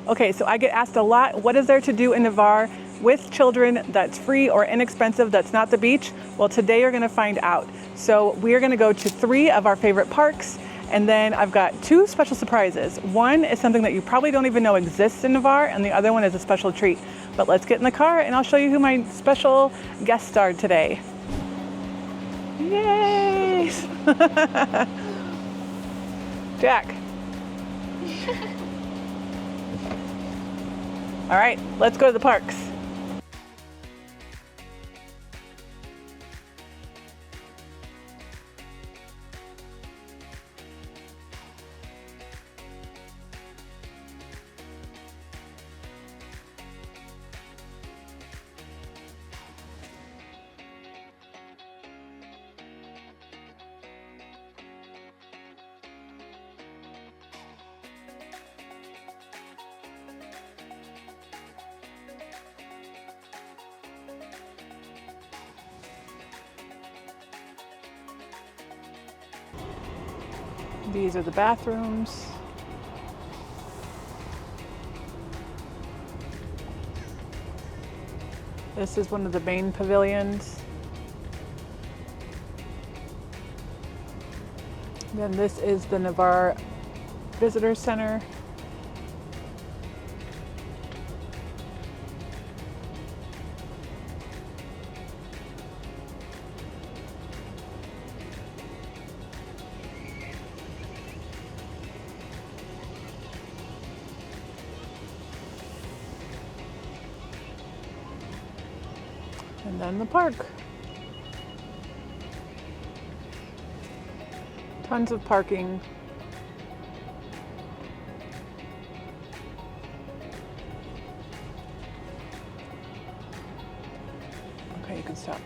Okay, so I get asked a lot, what is there to do in Navarre with children that's free or inexpensive, that's not the beach? Well, today you're gonna find out. So we are gonna go to 3 of our favorite parks, and then I've got 2 special surprises. One is something that you probably don't even know exists in Navarre, and the other one is a special treat. But let's get in the car and I'll show you who my special guests are today. Yay! Jack. All right, let's go to the parks. These are the bathrooms. This is one of the main pavilions. Then this is the Navarre Visitor Center. And then the park. Tons of parking. Okay, you can stop.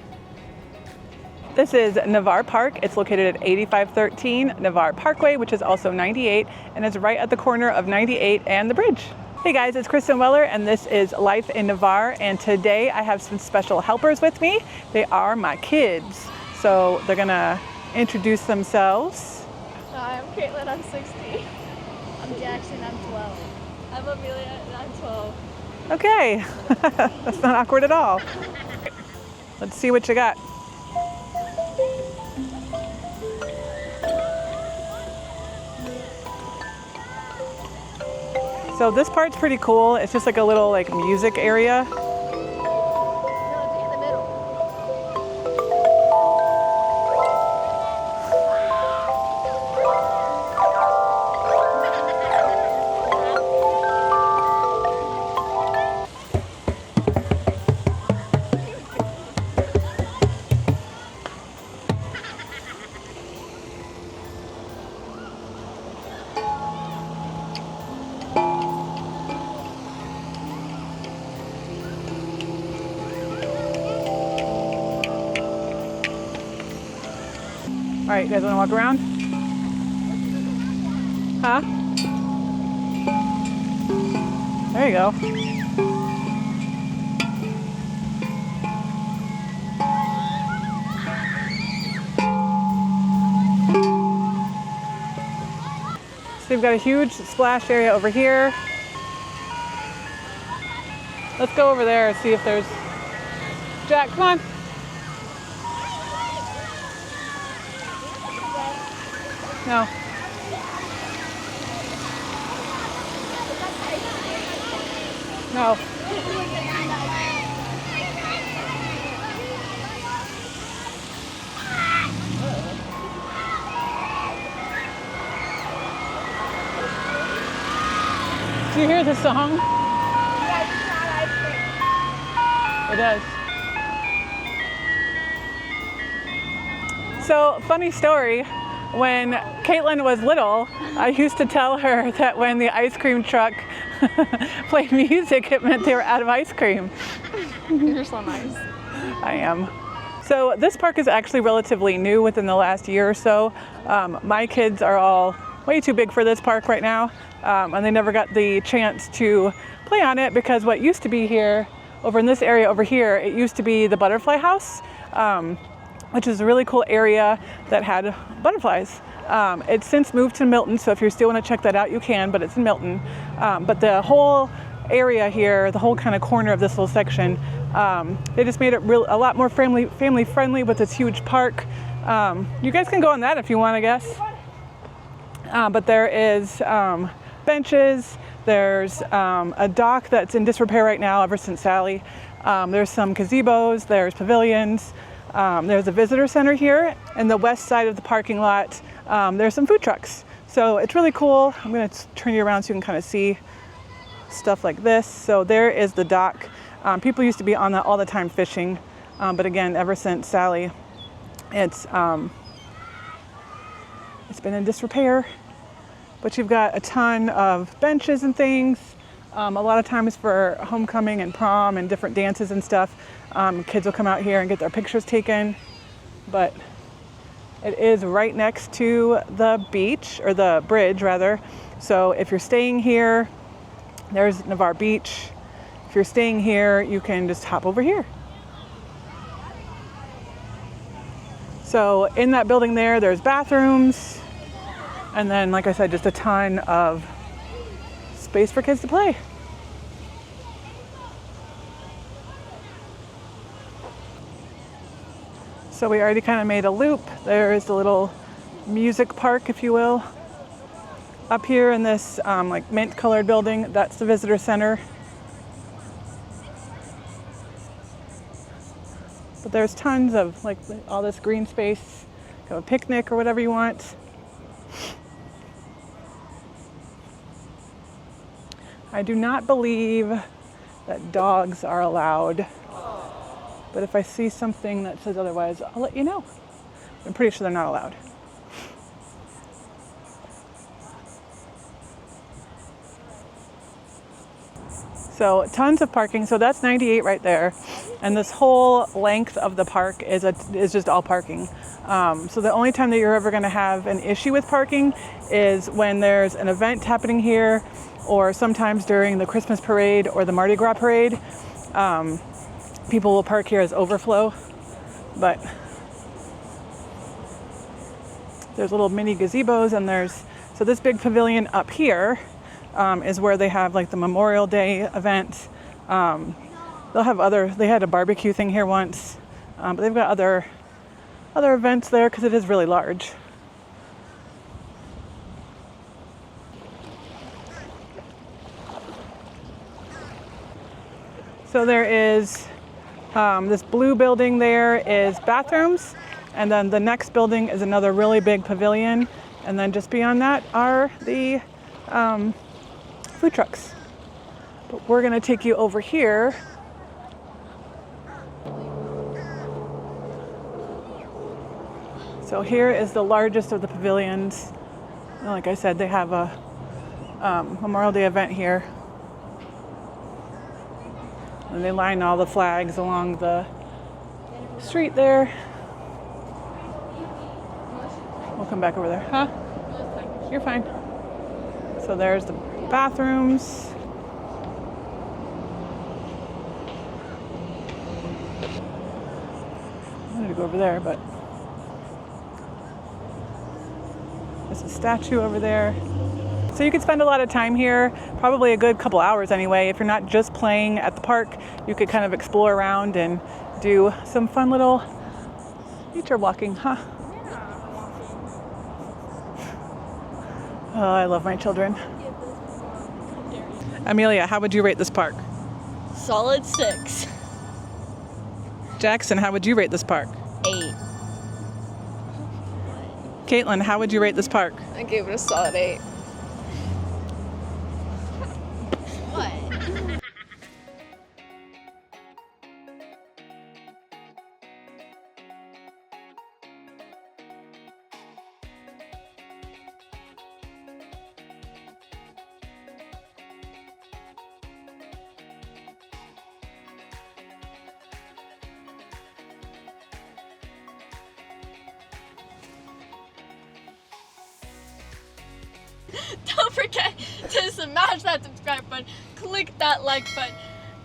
This is Navarre Park. It's located at 8513 Navarre Parkway, which is also 98, and it's right at the corner of 98 and the bridge. Hey guys, it's Kristen Weller, and this is Life in Navarre, and today I have some special helpers with me. They are my kids, so they're gonna introduce themselves. Hi, I'm Caitlin, I'm 16. I'm Jackson, I'm 12. I'm Amelia, and I'm 12. Okay, that's not awkward at all. Let's see what you got. So this part's pretty cool. It's just like a little music area. No, it's in the middle. All right, you guys wanna walk around? Huh? There you go. So you've got a huge splash area over here. Let's go over there and see if there's... Jack, come on. No. No. Do you hear the song? It does. So, funny story. When Caitlin was little, I used to tell her that when the ice cream truck played music, it meant they were out of ice cream. You're so nice. I am. So this park is actually relatively new within the last year or so. My kids are all way too big for this park right now, and they never got the chance to play on it because what used to be here, over in this area over here, it used to be the butterfly house. Which is a really cool area that had butterflies. It's since moved to Milton, so if you still want to check that out, you can, but it's in Milton. But the whole area here, the whole kind of corner of this little section, they just made it a lot more family friendly with this huge park. You guys can go on that if you want, I guess. But there is benches. There's a dock that's in disrepair right now ever since Sally. There's some gazebos. There's pavilions. There's a visitor center here. In the west side of the parking lot, there's some food trucks. So it's really cool. I'm going to turn you around so you can kind of see stuff like this. So there is the dock. People used to be on that all the time fishing. But again, ever since Sally, it's been in disrepair. But you've got a ton of benches and things. A lot of times for homecoming and prom and different dances and stuff, kids will come out here and get their pictures taken. But it is right next to the beach, or the bridge rather. So if you're staying here, there's Navarre Beach. If you're staying here, you can just hop over here. So in that building there's bathrooms. And then, like I said, just a ton of space for kids to play. So we already kind of made a loop. There is the little music park, if you will. Up here in this like mint colored building, that's the visitor center. But there's tons of like all this green space. Have a picnic or whatever you want. I do not believe that dogs are allowed, but if I see something that says otherwise, I'll let you know. I'm pretty sure they're not allowed. So tons of parking. So that's 98 right there, and this whole length of the park is just all parking. So the only time that you're ever going to have an issue with parking is when there's an event happening here, or sometimes during the Christmas parade or the Mardi Gras parade. People will park here as overflow, but there's little mini gazebos, and so this big pavilion up here is where they have like the Memorial Day event. They had a barbecue thing here once, but they've got other events there because it is really large. So there is this blue building there is bathrooms, and then the next building is another really big pavilion, and then just beyond that are the food trucks. But we're gonna take you over here. So here is the largest of the pavilions. And like I said, they have a Memorial Day event here. And they line all the flags along the street there. We'll come back over there. Huh? You're fine. So there's the bathrooms. I wanted to go over there, but there's a statue over there. So you could spend a lot of time here, probably a good couple hours anyway. If you're not just playing at the park, you could kind of explore around and do some fun little nature walking, huh? Oh, I love my children. Amelia, how would you rate this park? Solid 6. Jackson, how would you rate this park? 8. Caitlin, how would you rate this park? I gave it a solid 8. What? Don't forget to smash that subscribe button, click that like button,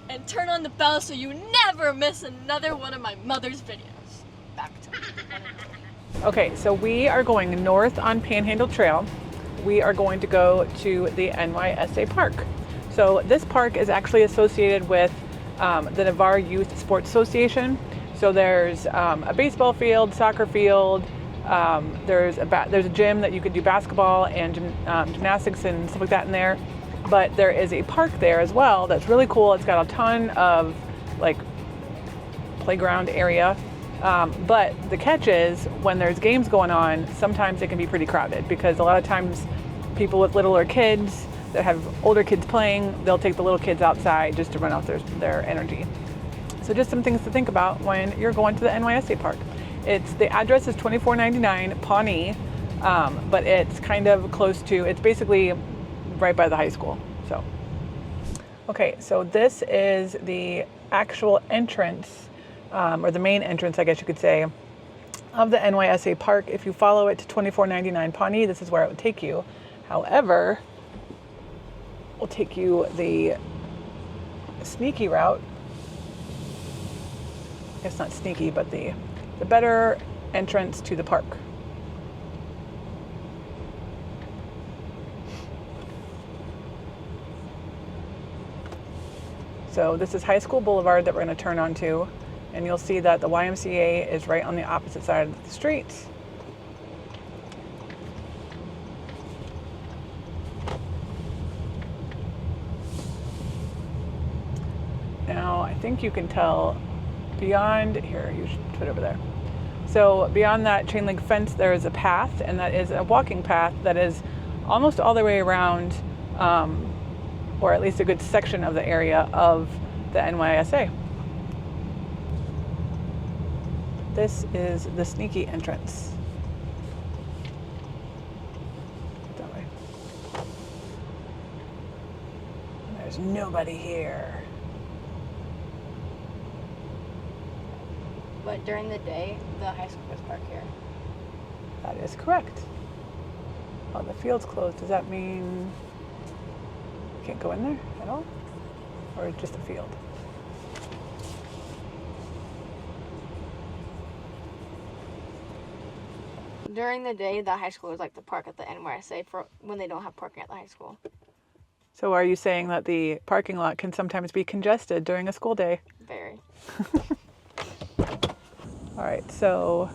and turn on the bell so you never miss another one of my mother's videos. Back to one and only. Okay, so we are going north on Panhandle Trail. We are going to go to the NYSA Park. So this park is actually associated with the Navarre Youth Sports Association. So there's a baseball field, soccer field, there's a gym that you could do basketball and gymnastics and stuff like that in there. But there is a park there as well that's really cool. It's got a ton of like playground area. But the catch is when there's games going on, sometimes it can be pretty crowded because a lot of times people with littler kids that have older kids playing, they'll take the little kids outside just to run off their energy. So just some things to think about when you're going to the NYSA Park. The address is 2499 Pawnee, but it's kind of close to, it's basically right by the high school. So, okay, so this is the actual entrance, or the main entrance, I guess you could say, of the NYSA Park. If you follow it to 2499 Pawnee, this is where it would take you. However, we'll take you the sneaky route. It's not sneaky, but the better entrance to the park. So this is High School Boulevard that we're going to turn onto, and you'll see that the YMCA is right on the opposite side of the street. Now, I think you can tell beyond, here, you should put it over there. So beyond that chain link fence, there is a path, and that is a walking path that is almost all the way around, or at least a good section of the area of the NYSA. This is the sneaky entrance. That way. There's nobody here. But during the day, the high school does park here. That is correct. Oh, the field's closed. Does that mean you can't go in there at all? Or just a field? During the day, the high school is like the park at the NYSA for when they don't have parking at the high school. So are you saying that the parking lot can sometimes be congested during a school day? Very. All right, so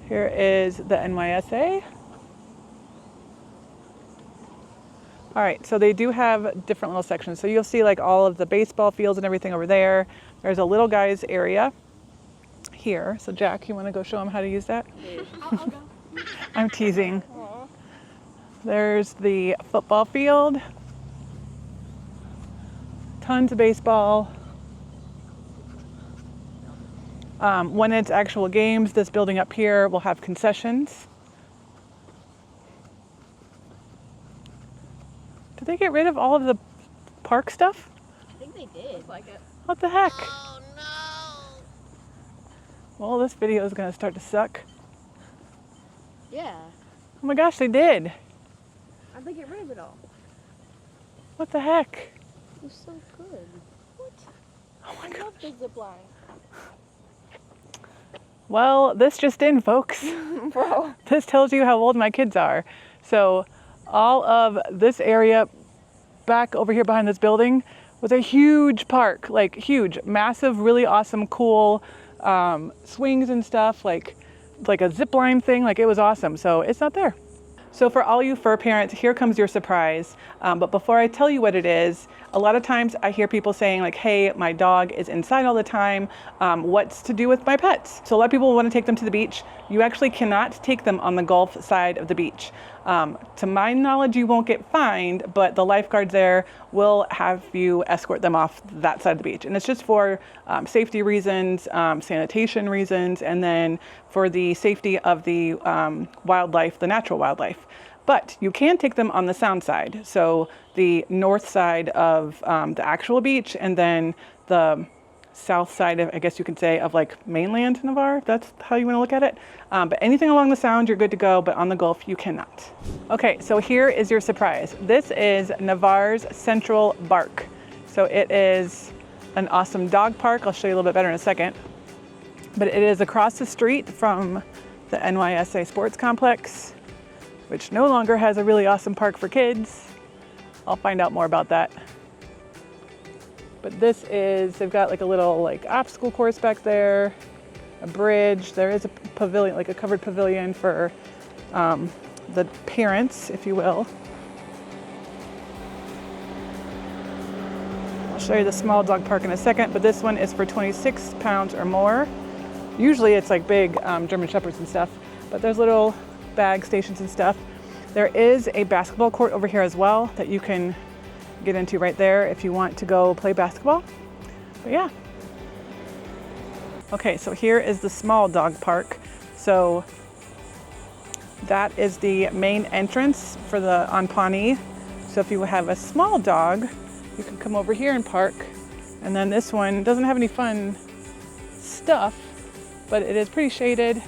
here is the NYSA. All right, so they do have different little sections. So you'll see like all of the baseball fields and everything over there. There's a little guys area here. So Jack, you want to go show them how to use that? I'll go. I'm teasing. There's the football field. Tons of baseball. When it's actual games, this building up here will have concessions. Did they get rid of all of the park stuff? I think they did. Looks like it. What the heck? Oh no! Well, this video is going to start to suck. Yeah. Oh my gosh, they did. How'd they get rid of it all? What the heck? It was so good. What? Oh my I god. love the zip line. Well, this just in, folks. Bro. This tells you how old my kids are. So all of this area back over here behind this building was a huge park, like huge, massive, really awesome, cool swings and stuff, like a zip line thing. Like it was awesome. So it's not there. So for all you fur parents, here comes your surprise. But before I tell you what it is, a lot of times I hear people saying like, hey, my dog is inside all the time. What's to do with my pets? So a lot of people want to take them to the beach. You actually cannot take them on the Gulf side of the beach. To my knowledge, you won't get fined, but the lifeguards there will have you escort them off that side of the beach. And it's just for safety reasons, sanitation reasons, and then for the safety of the wildlife, the natural wildlife. But you can take them on the sound side, so the north side of the actual beach, and then the south side of, I guess you could say, of like mainland Navarre, if that's how you want to look at it. But anything along the sound, you're good to go, but on the Gulf, you cannot. Okay, so here is your surprise. This is Navarre's Central Park. So it is an awesome dog park. I'll show you a little bit better in a second. But it is across the street from the NYSA Sports Complex, which no longer has a really awesome park for kids. I'll find out more about that. But this is, they've got like a little like obstacle course back there, a bridge. There is a pavilion, like a covered pavilion for the parents, if you will. I'll show you the small dog park in a second, but this one is for 26 pounds or more. Usually it's like big German Shepherds and stuff, but there's little bag stations and stuff. There is a basketball court over here as well that you can get into right there if you want to go play basketball. But yeah. Okay, so here is the small dog park. So that is the main entrance for on Pawnee. So if you have a small dog, you can come over here and park. And then this one doesn't have any fun stuff, but it is pretty shaded.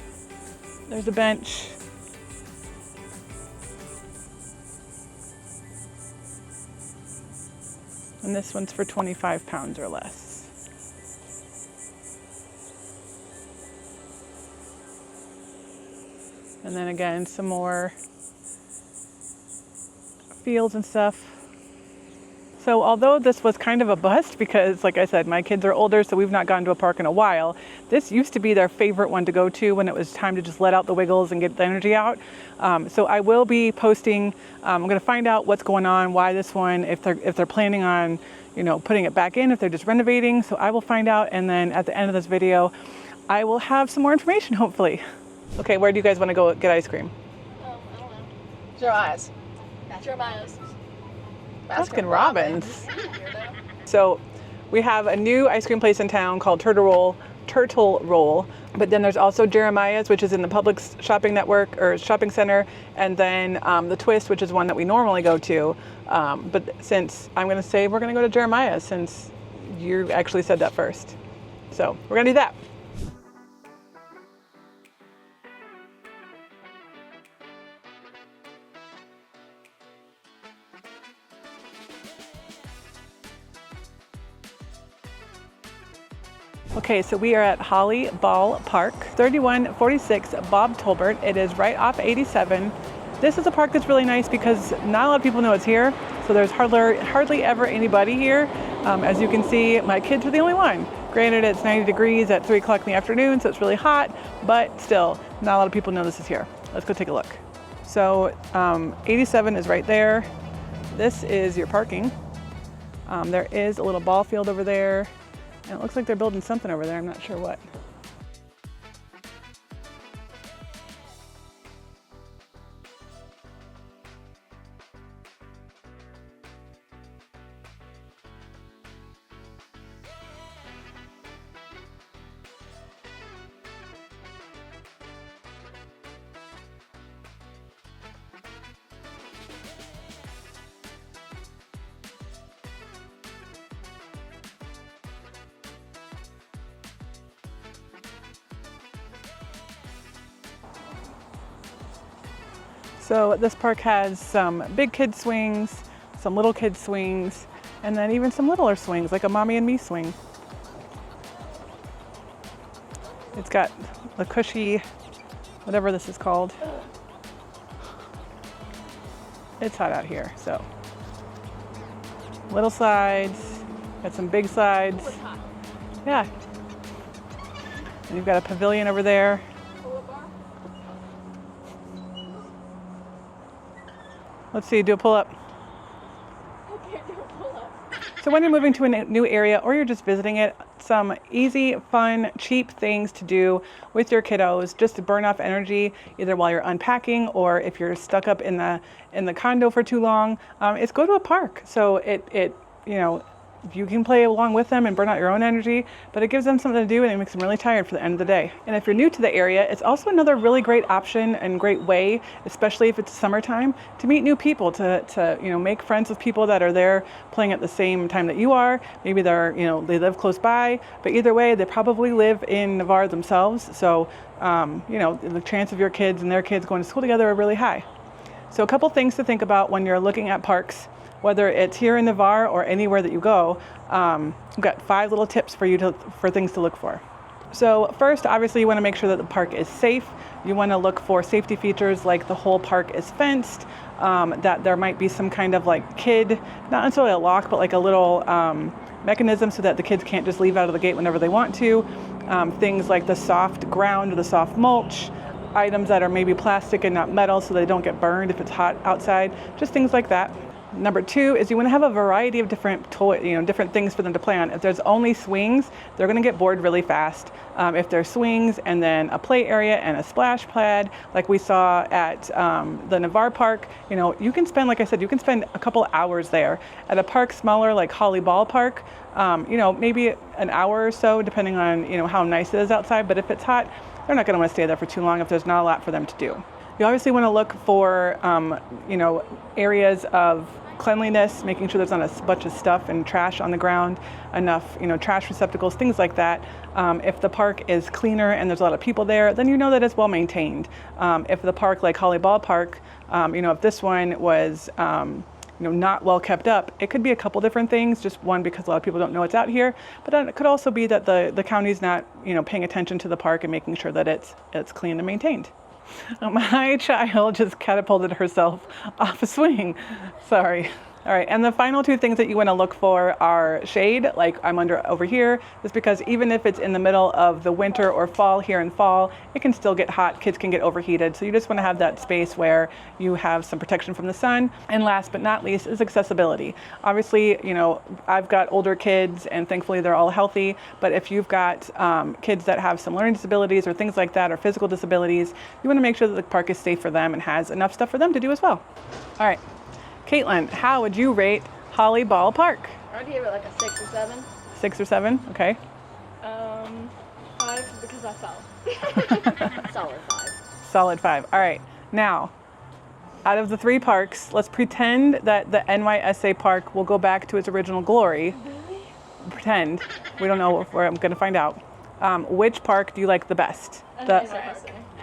There's a bench. And this one's for 25 pounds or less. And then again, some more fields and stuff. So although this was kind of a bust because, like I said, my kids are older, so we've not gone to a park in a while, this used to be their favorite one to go to when it was time to just let out the wiggles and get the energy out. So I will be posting, I'm going to find out what's going on, why this one, if they're planning on, you know, putting it back in, if they're just renovating. So I will find out, and then at the end of this video, I will have some more information, hopefully. Okay, where do you guys want to go get ice cream? I don't know. Jeremiah's. Jeremiah's. Baskin Robbins. So we have a new ice cream place in town called Turtle Roll. But then there's also Jeremiah's, which is in the Publix shopping network or shopping center. And then the Twist, which is one that we normally go to. But since I'm going to say we're going to go to Jeremiah's since you actually said that first. So we're going to do that. Okay, so we are at Holley Ball Park, 3146 Bob Tolbert. It is right off 87. This is a park that's really nice because not a lot of people know it's here. So there's hardly ever anybody here. As you can see, my kids are the only one. Granted, it's 90 degrees at 3 o'clock in the afternoon, so it's really hot, but still, not a lot of people know this is here. Let's go take a look. So 87 is right there. This is your parking. There is a little ball field over there. And it looks like they're building something over there. I'm not sure what. So this park has some big kid swings, some little kid swings, and then even some littler swings, like a mommy and me swing. It's got the cushy, whatever this is called. It's hot out here, so. Little slides, got some big slides. Yeah. And you've got a pavilion over there. Let's see, do a pull-up. I can't do a pull-up. So when you're moving to a new area or you're just visiting it, some easy, fun, cheap things to do with your kiddos just to burn off energy, either while you're unpacking or if you're stuck up in the condo for too long, is go to a park. So it you know, you can play along with them and burn out your own energy, but it gives them something to do and it makes them really tired for the end of the day. And if you're new to the area, it's also another really great option and great way, especially if it's summertime, to meet new people, to you know, make friends with people that are there playing at the same time that you are. Maybe they're, you know, they live close by, but either way, they probably live in Navarre themselves. So, you know, the chance of your kids and their kids going to school together are really high. So a couple things to think about when you're looking at parks, whether it's here in Navarre or anywhere that you go. I've got 5 little tips for you for things to look for. So first, obviously, you want to make sure that the park is safe. You want to look for safety features like the whole park is fenced, that there might be some kind of like not necessarily a lock, but like a little mechanism so that the kids can't just leave out of the gate whenever they want to. Things like the soft ground or the soft mulch, items that are maybe plastic and not metal so they don't get burned if it's hot outside, just things like that. Number two is you want to have a variety of different different things for them to play on. If there's only swings, they're going to get bored really fast. If there's swings and then a play area and a splash pad, like we saw at the Navarre Park, you can spend, like I said, you can spend a couple hours there. At a park smaller like Holley Ball Park, maybe an hour or so, depending on how nice it is outside. But if it's hot, they're not going to want to stay there for too long if there's not a lot for them to do. You obviously want to look for, areas of cleanliness, making sure there's not a bunch of stuff and trash on the ground, enough, trash receptacles, things like that. If the park is cleaner and there's a lot of people there, then you know that it's well maintained. If the park like Holley Ball Park, if this one was, not well kept up, it could be a couple different things. Just one, because a lot of people don't know it's out here, but then it could also be that the county's not, paying attention to the park and making sure that it's clean and maintained. My child just catapulted herself off a swing. Sorry. All right, and the final two things that you want to look for are shade, like I'm over here, just because even if it's in the middle of the winter or fall, here in fall, it can still get hot, kids can get overheated, so you just want to have that space where you have some protection from the sun. And last but not least is accessibility. Obviously, I've got older kids and thankfully they're all healthy, but if you've got kids that have some learning disabilities or things like that, or physical disabilities, you want to make sure that the park is safe for them and has enough stuff for them to do as well. All right. Caitlin, how would you rate Holley Ball Park? I'd give it like a 6 or 7. 6 or 7, okay. 5 because I fell. Solid 5. Solid 5. All right. Now, out of the 3 parks, let's pretend that the NYSA Park will go back to its original glory. Really? Pretend. We don't know if I'm going to find out. Which park do you like the best?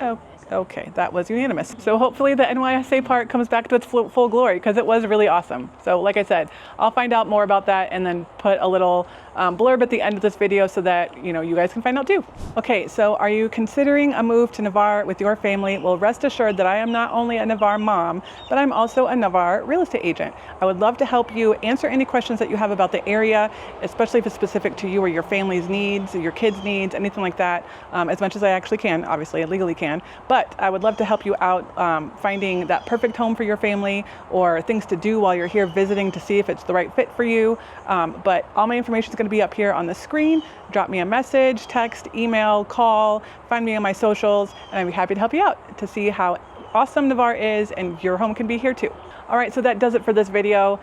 Oh, okay, that was unanimous. So hopefully the NYSA Park comes back to its full glory, because it was really awesome. So like I said, I'll find out more about that and then put a little blurb at the end of this video so that you guys can find out too. Okay, so are you considering a move to Navarre with your family? Well, rest assured that I am not only a Navarre mom, but I'm also a Navarre real estate agent. I would love to help you answer any questions that you have about the area, especially if it's specific to you or your family's needs, or your kids' needs, anything like that, as much as I actually can. Obviously, I legally can. But I would love to help you out finding that perfect home for your family, or things to do while you're here visiting to see if it's the right fit for you. But all my information is going to be up here on the screen. Drop me a message, text, email, call, find me on my socials, and I'd be happy to help you out to see how awesome Navarre is, and your home can be here too. All right, so that does it for this video.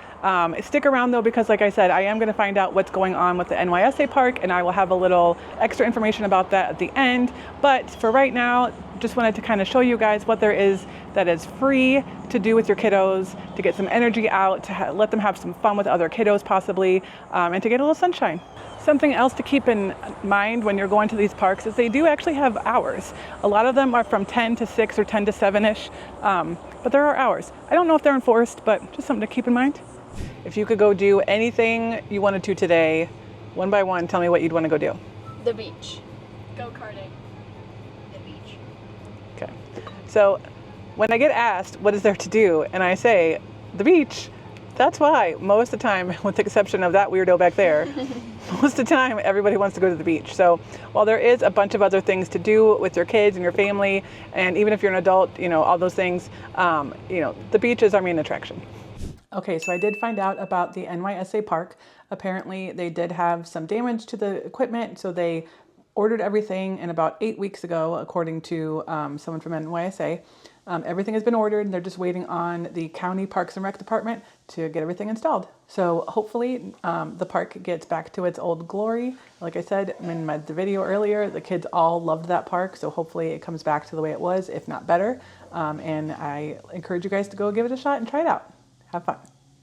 Stick around though, because like I said, I am going to find out what's going on with the NYSA Park, and I will have a little extra information about that at the end. But for right now, just wanted to kind of show you guys what there is that is free to do with your kiddos, to get some energy out, to let them have some fun with other kiddos possibly, and to get a little sunshine. Something else to keep in mind when you're going to these parks is they do actually have hours. A lot of them are from 10 to 6 or 10 to 7-ish, but there are hours. I don't know if they're enforced, but just something to keep in mind. If you could go do anything you wanted to today, one by one, tell me what you'd want to go do. The beach. Go-karting. The beach. Okay. So when I get asked what is there to do and I say the beach, that's why most of the time, with the exception of that weirdo back there, most of the time everybody wants to go to the beach. So while there is a bunch of other things to do with your kids and your family, and even if you're an adult, all those things, the beach is our main attraction. Okay, so I did find out about the NYSA Park. Apparently they did have some damage to the equipment, so they ordered everything in about 8 weeks ago, according to someone from NYSA. Everything has been ordered, and they're just waiting on the County Parks and Rec Department to get everything installed. So hopefully the park gets back to its old glory. Like I said in the video earlier, the kids all loved that park, so hopefully it comes back to the way it was, if not better. And I encourage you guys to go give it a shot and try it out. Have fun.